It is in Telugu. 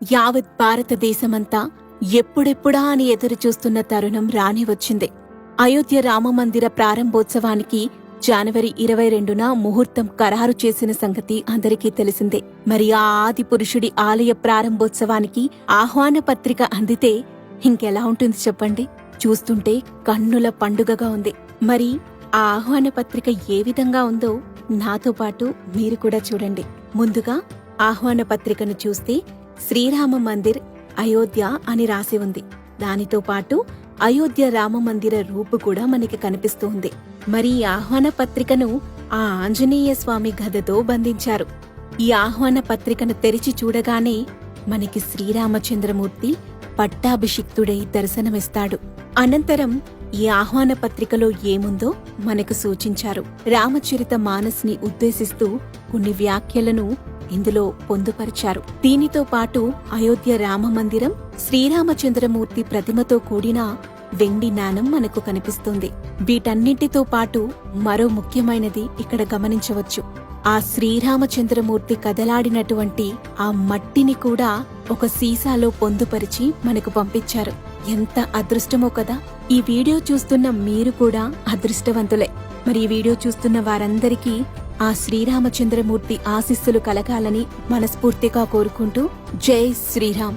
యావత్ భారతదేశమంతా ఎప్పుడెప్పుడా అని ఎదురుచూస్తున్న తరుణం రాని వచ్చింది. అయోధ్య రామమందిర ప్రారంభోత్సవానికి జనవరి 22న ముహూర్తం ఖరారు చేసిన సంగతి అందరికీ తెలిసిందే. మరి ఆ ఆది పురుషుడి ఆలయ ప్రారంభోత్సవానికి ఆహ్వాన పత్రిక అందితే ఇంకెలా ఉంటుంది చెప్పండి. చూస్తుంటే కన్నుల పండుగగా ఉంది. మరి ఆ ఆహ్వాన పత్రిక ఏ విధంగా ఉందో నాతో పాటు మీరు కూడా చూడండి. ముందుగా ఆహ్వాన పత్రికను చూస్తే శ్రీరామ మందిర్ అయోధ్య అని రాసి ఉంది. దానితో పాటు అయోధ్య రామమందిర రూపు కూడా మనకి కనిపిస్తూ ఉంది. మరి ఈ ఆహ్వాన పత్రికను ఆ ఆంజనేయ స్వామి గదతో బంధించారు. ఈ ఆహ్వాన పత్రికను తెరిచి చూడగానే మనకి శ్రీరామచంద్రమూర్తి పట్టాభిషిక్తుడై దర్శనమిస్తాడు. అనంతరం ఈ ఆహ్వాన పత్రికలో ఏముందో మనకు సూచించారు. రామచరిత మానస్ని ఉద్దేశిస్తూ కొన్ని వ్యాఖ్యలను ఇందులో పొందుపరిచారు. దీనితో పాటు అయోధ్య రామమందిరం, శ్రీరామచంద్రమూర్తి ప్రతిమతో కూడిన వెండి నాణం మనకు కనిపిస్తుంది. వీటన్నింటితో పాటు మరో ముఖ్యమైనది ఇక్కడ గమనించవచ్చు. ఆ శ్రీరామచంద్రమూర్తి కదలాడినటువంటి ఆ మట్టిని కూడా ఒక సీసాలో పొందుపరిచి మనకు పంపించారు. ఎంత అదృష్టమో కదా. ఈ వీడియో చూస్తున్న మీరు కూడా అదృష్టవంతులే. మరి ఈ వీడియో చూస్తున్న వారందరికీ ఆ శ్రీరామచంద్రమూర్తి ఆశీస్సులు కలగాలని మనస్ఫూర్తిగా కోరుకుంటూ జై శ్రీరామ్.